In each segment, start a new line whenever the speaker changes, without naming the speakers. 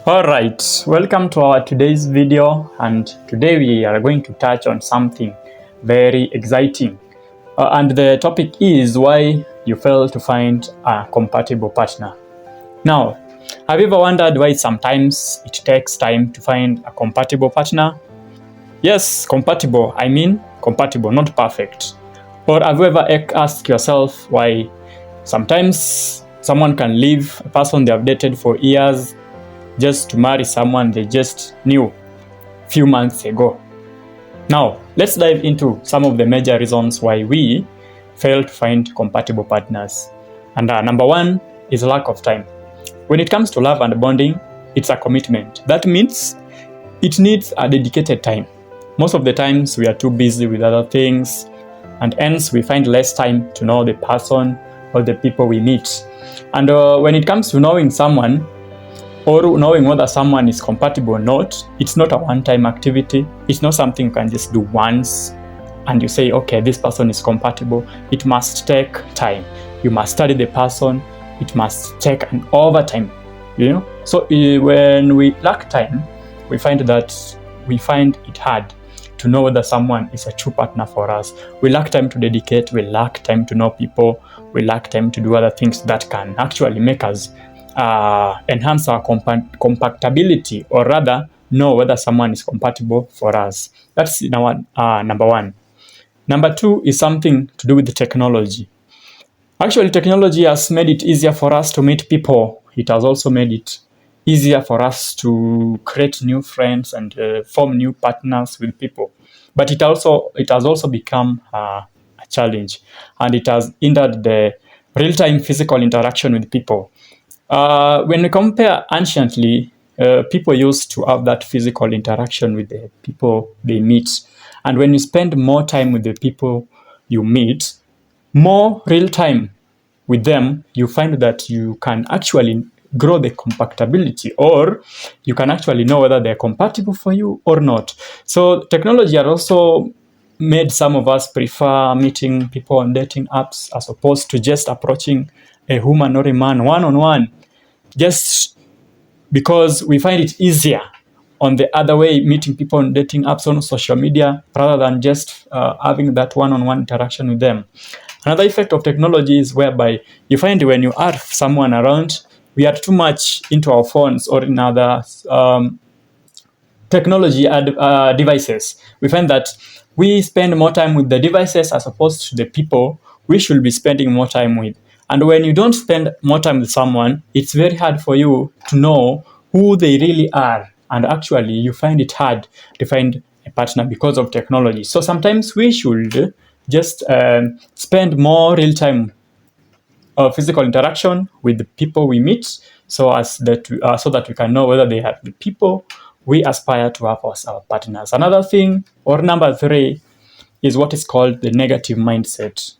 All right, welcome to our today's video, and today we are going to touch on something very exciting. And the topic is why you fail to find a compatible partner. Now, have you ever wondered why sometimes it takes time to find a compatible partner? Yes, compatible. I mean compatible, not perfect. Or have you ever asked yourself why sometimes someone can leave a person they have dated for years just to marry someone they just knew a few months ago? Now, let's dive into some of the major reasons why we fail to find compatible partners. And number one is lack of time. When it comes to love and bonding, it's a commitment. That means it needs a dedicated time. Most of the times we are too busy with other things, and hence we find less time to know the person or the people we meet. And when it comes to knowing someone, or knowing whether someone is compatible or not, it's not a one-time activity. It's not something you can just do once and you say, okay, this person is compatible. It must take time. You must study the person. It must take an overtime, So when we lack time, we find it hard to know whether someone is a true partner for us. We lack time to dedicate. We lack time to know people. We lack time to do other things that can actually make us enhance our compatibility, or rather know whether someone is compatible for us. That's number one. Number two is something to do with the technology. Actually, technology has made it easier for us to meet people. It has also made it easier for us to create new friends and form new partners with people. But it has also become a challenge, and it has hindered the real-time physical interaction with people. When we compare anciently, people used to have that physical interaction with the people they meet. And when you spend more time with the people you meet, more real time with them, you find that you can actually grow the compatibility, or you can actually know whether they're compatible for you or not. So technology has also made some of us prefer meeting people on dating apps as opposed to just approaching a woman or a man one-on-one, just because we find it easier on the other way, meeting people on dating apps, on social media, rather than just having that one-on-one interaction with them. Another effect of technology is whereby you find when you have someone around, we are too much into our phones or in other technology devices. We find that we spend more time with the devices as opposed to the people we should be spending more time with. And when you don't spend more time with someone, it's very hard for you to know who they really are. And actually, you find it hard to find a partner because of technology. So sometimes we should just spend more real time physical interaction with the people we meet, so that we can know whether they are the people we aspire to have as our partners. Another thing, or number three, is what is called the negative mindset.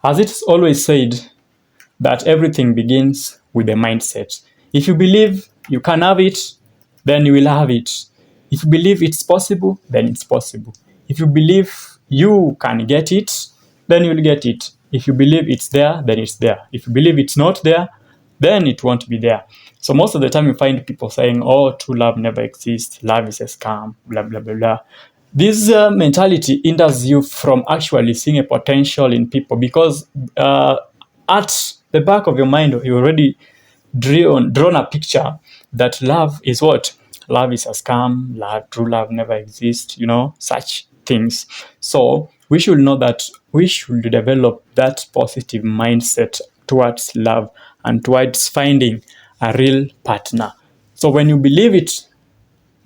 As it's always said, that everything begins with the mindset. If you believe you can have it, then you will have it. If you believe it's possible, then it's possible. If you believe you can get it, then you'll get it. If you believe it's there, then it's there. If you believe it's not there, then it won't be there. So most of the time you find people saying, oh, true love never exists, love is a scam, blah, blah, blah, blah. This mentality hinders you from actually seeing a potential in people, because at the back of your mind, you already drawn a picture that love is what? Love is a scam, true love never exists, such things. So we should know that we should develop that positive mindset towards love and towards finding a real partner. So when you believe it,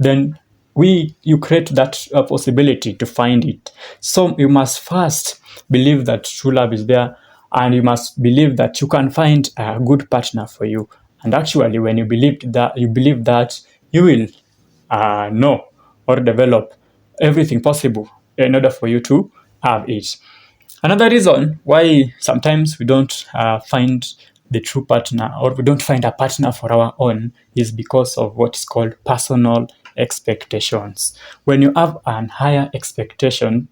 then you create that possibility to find it. So you must first believe that true love is there, and you must believe that you can find a good partner for you. And actually, when you believe that, you will know or develop everything possible in order for you to have it. Another reason why sometimes we don't find the true partner, or we don't find a partner for our own, is because of what is called personal expectations. When you have an higher expectation,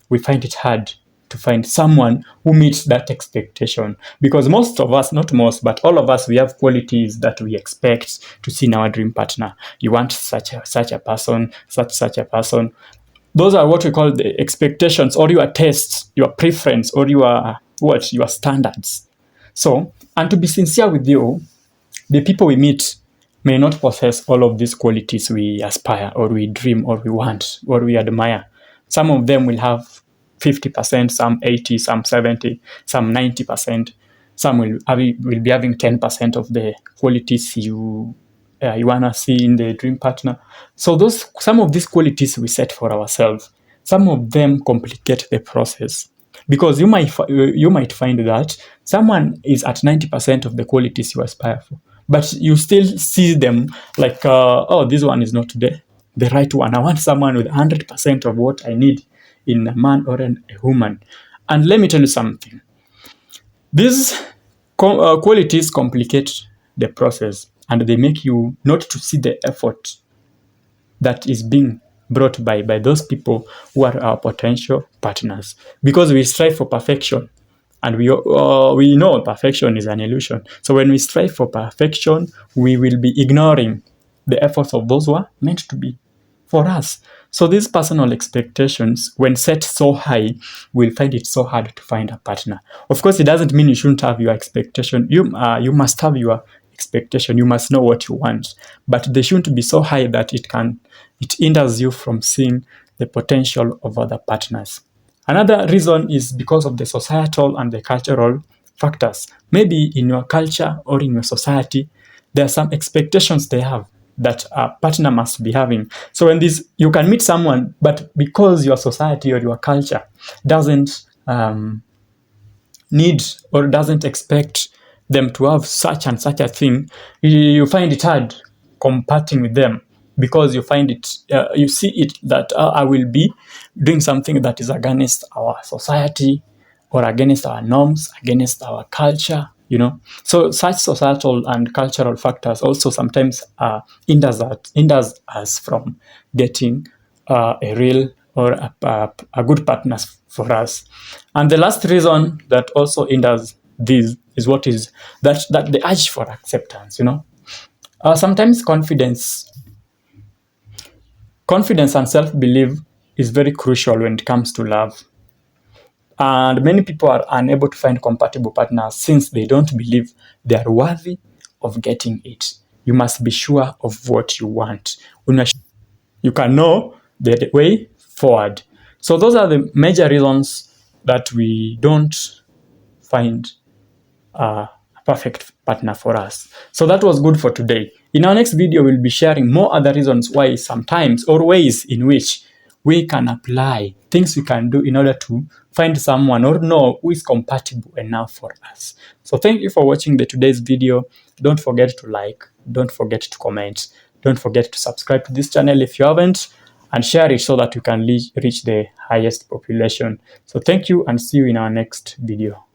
we find it hard to find someone who meets that expectation. Because most of us, not most, but all of us, we have qualities that we expect to see in our dream partner. You want such a person, such a person. Those are what we call the expectations, or your tastes, your preference, or your standards. So, and to be sincere with you, the people we meet may not possess all of these qualities we aspire, or we dream, or we want, or we admire. Some of them will have 50%, some 80, some 70, some 90%. Some will be having 10% of the qualities you want to see in the dream partner. So some of these qualities we set for ourselves. Some of them complicate the process, because you might find that someone is at 90% of the qualities you aspire for, but you still see them like, oh, this one is not the right one. I want someone with 100% of what I need in a man or a woman. And let me tell you something. These qualities complicate the process, and they make you not to see the effort that is being brought by those people who are our potential partners, because we strive for perfection, and we know perfection is an illusion. So when we strive for perfection, we will be ignoring the efforts of those who are meant to be for us. So these personal expectations, when set so high, will find it so hard to find a partner. Of course, it doesn't mean you shouldn't have your expectation. You must have your expectation. You must know what you want, but they shouldn't be so high that it hinders you from seeing the potential of other partners. Another reason is because of the societal and the cultural factors. Maybe in your culture or in your society, there are some expectations they have that a partner must be having. So when you can meet someone, but because your society or your culture doesn't need or doesn't expect them to have such and such a thing, you find it hard comparting with them, because you find it, you see it that I will be doing something that is against our society, or against our norms, against our culture, So such societal and cultural factors also sometimes hinders us from getting a real or a good partner for us. And the last reason that also hinders this is that the urge for acceptance. Sometimes confidence and self-belief is very crucial when it comes to love. And many people are unable to find compatible partners since they don't believe they are worthy of getting it. You must be sure of what you want. When you can know the way forward. So those are the major reasons that we don't find a perfect partner for us. So that was good for today. In our next video, we'll be sharing more other reasons why sometimes, or ways in which we can apply things we can do in order to find someone or know who is compatible enough for us. So thank you for watching today's video. Don't forget to like, don't forget to comment, don't forget to subscribe to this channel if you haven't, and share it so that you can reach the highest population. So thank you, and see you in our next video.